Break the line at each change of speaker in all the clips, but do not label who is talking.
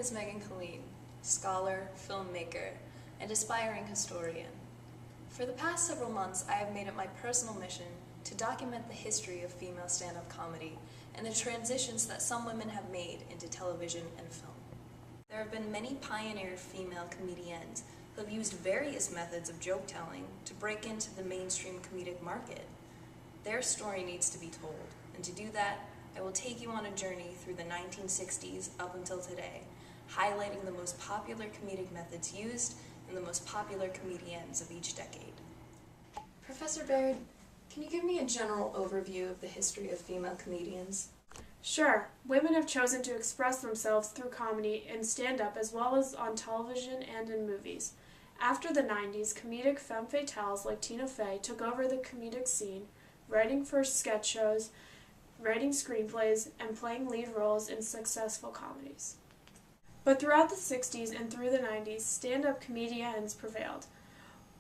is Megan Colleen, scholar, filmmaker, and aspiring historian. For the past several months, I have made it my personal mission to document the history of female stand-up comedy and the transitions that some women have made into television and film. There have been many pioneer female comedians who have used various methods of joke-telling to break into the mainstream comedic market. Their story needs to be told, and to do that, I will take you on a journey through the 1960s up until today, highlighting the most popular comedic methods used and the most popular comedians of each decade. Professor Baird, can you give me a general overview of the history of female comedians?
Sure. Women have chosen to express themselves through comedy in stand-up as well as on television and in movies. After the 90s, comedic femme fatales like Tina Fey took over the comedic scene, writing for sketch shows, writing screenplays, and playing lead roles in successful comedies. But throughout the 60s and through the 90s, stand-up comedians prevailed.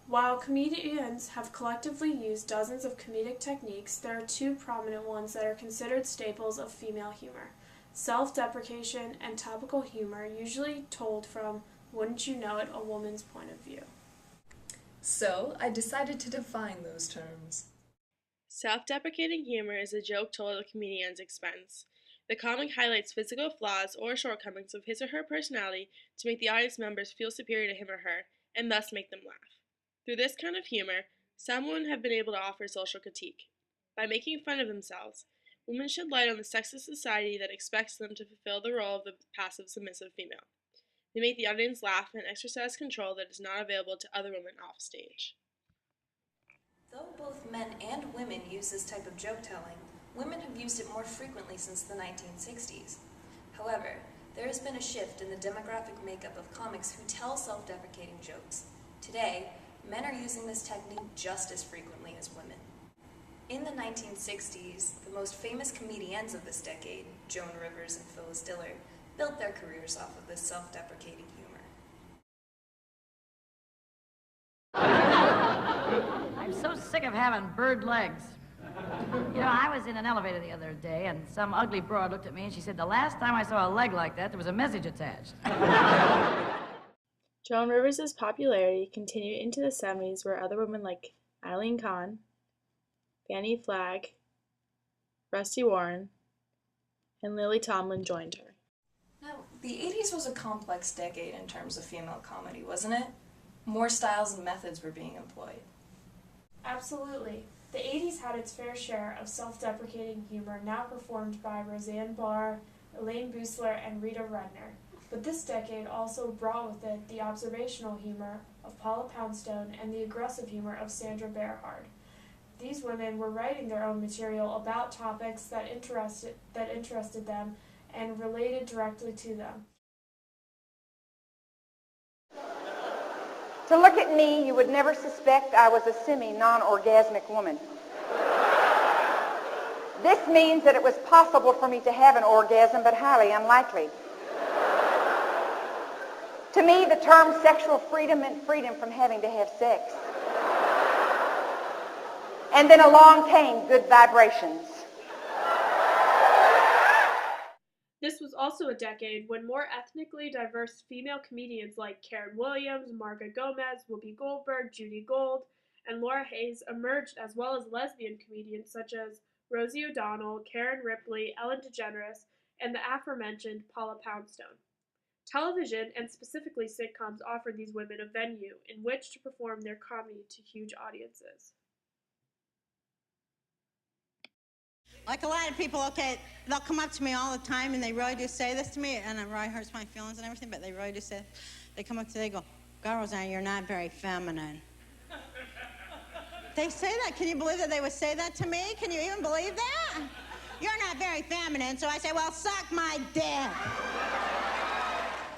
While comedians have collectively used dozens of comedic techniques, there are two prominent ones that are considered staples of female humor: self-deprecation and topical humor, usually told from, wouldn't you know it, a woman's point of view.
So, I decided to define those terms.
Self-deprecating humor is a joke told at the comedian's expense. The comic highlights physical flaws or shortcomings of his or her personality to make the audience members feel superior to him or her, and thus make them laugh. Through this kind of humor, some women have been able to offer social critique. By making fun of themselves, women shed light on the sexist society that expects them to fulfill the role of the passive, submissive female. They make the audience laugh and exercise control that is not available to other women off stage.
Though both men and women use this type of joke-telling, women have used it more frequently since the 1960s. However, there has been a shift in the demographic makeup of comics who tell self-deprecating jokes. Today, men are using this technique just as frequently as women. In the 1960s, the most famous comedians of this decade, Joan Rivers and Phyllis Diller, built their careers off of this self-deprecating humor.
I'm so sick of having bird legs. You know, I was in an elevator the other day, and some ugly broad looked at me, and she said, the last time I saw a leg like that, there was a message attached.
Joan Rivers' popularity continued into the 70s, where other women like Eileen Kahn, Fannie Flagg, Rusty Warren, and Lily Tomlin joined her.
Now, the 80s was a complex decade in terms of female comedy, wasn't it? More styles and methods were being employed.
Absolutely. The 80s had its fair share of self-deprecating humor, now performed by Roseanne Barr, Elaine Boosler, and Rita Rudner. But this decade also brought with it the observational humor of Paula Poundstone and the aggressive humor of Sandra Bearhard. These women were writing their own material about topics that interested them and related directly to them.
To look at me, you would never suspect I was a semi-non-orgasmic woman. This means that it was possible for me to have an orgasm, but highly unlikely. To me, the term sexual freedom meant freedom from having to have sex. And then along came good vibrations.
This was also a decade when more ethnically diverse female comedians like Karen Williams, Marga Gomez, Whoopi Goldberg, Judy Gold, and Laura Hayes emerged, as well as lesbian comedians such as Rosie O'Donnell, Karen Ripley, Ellen DeGeneres, and the aforementioned Paula Poundstone. Television, and specifically sitcoms, offered these women a venue in which to perform their comedy to huge audiences.
Like a lot of people, okay, they'll come up to me all the time and they really do say this to me, and it really hurts my feelings and everything, but they really do say, they come up to me, they go, God, Roseanne, you're not very feminine. They say that. Can you believe that they would say that to me? Can you even believe that? You're not very feminine. So I say, well, suck my dick.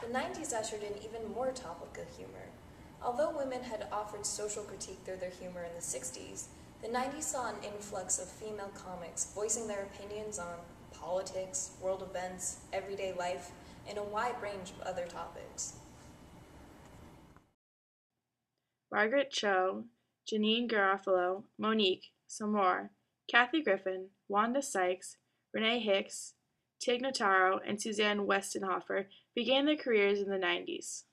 The 90s ushered in even more topical humor. Although women had offered social critique through their humor in the 60s, the 90s saw an influx of female comics voicing their opinions on politics, world events, everyday life, and a wide range of other topics.
Margaret Cho, Janine Garofalo, Monique, some more, Kathy Griffin, Wanda Sykes, Renee Hicks, Tig Notaro, and Suzanne Westenhofer began their careers in the 90s.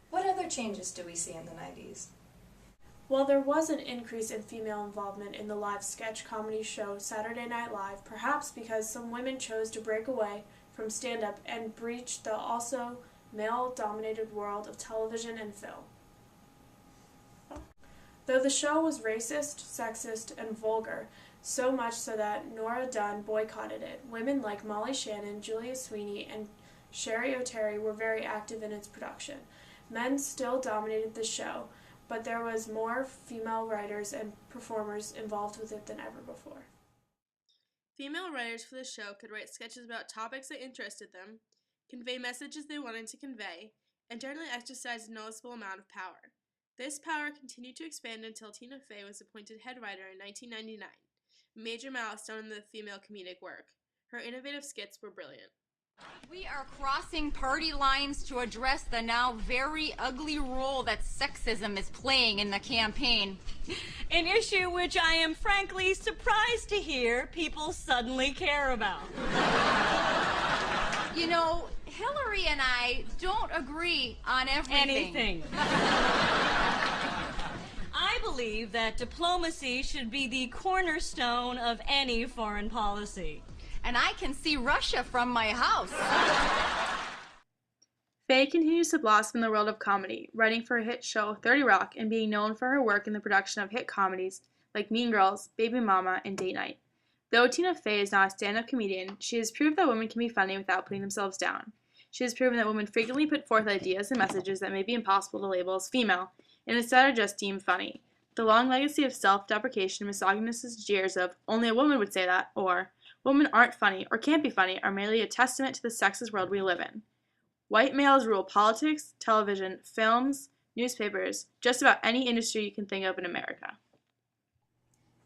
What other changes do we see in the 90s?
While there was an increase in female involvement in the live sketch comedy show Saturday Night Live, perhaps because some women chose to break away from stand-up and breach the also male-dominated world of television and film. Though the show was racist, sexist, and vulgar, so much so that Nora Dunn boycotted it, women like Molly Shannon, Julia Sweeney, and Sherry O'Terry were very active in its production. Men still dominated the show, but there was more female writers and performers involved with it than ever before.
Female writers for the show could write sketches about topics that interested them, convey messages they wanted to convey, and generally exercise a noticeable amount of power. This power continued to expand until Tina Fey was appointed head writer in 1999, a major milestone in the female comedic work. Her innovative skits were brilliant.
We are crossing party lines to address the now very ugly role that sexism is playing in the campaign.
An issue which I am frankly surprised to hear people suddenly care about.
You know, Hillary and I don't agree on everything.
I believe that diplomacy should be the cornerstone of any foreign policy.
And I can see Russia from my house.
Fey continues to blossom in the world of comedy, writing for a hit show 30 Rock and being known for her work in the production of hit comedies like Mean Girls, Baby Mama, and Date Night. Though Tina Fey is not a stand-up comedian, she has proved that women can be funny without putting themselves down. She has proven that women frequently put forth ideas and messages that may be impossible to label as female, and instead are just deemed funny. The long legacy of self-deprecation and misogynist jeers of, only a woman would say that, or, women aren't funny or can't be funny are merely a testament to the sexist world we live in. White males rule politics, television, films, newspapers, just about any industry you can think of in America.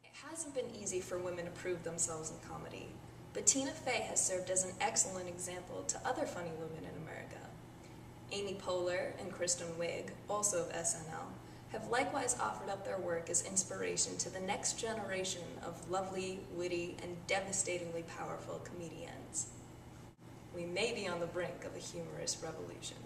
It hasn't been easy for women to prove themselves in comedy, but Tina Fey has served as an excellent example to other funny women in America. Amy Poehler and Kristen Wiig, also of SNL, have likewise offered up their work as inspiration to the next generation of lovely, witty, and devastatingly powerful comedians. We may be on the brink of a humorous revolution.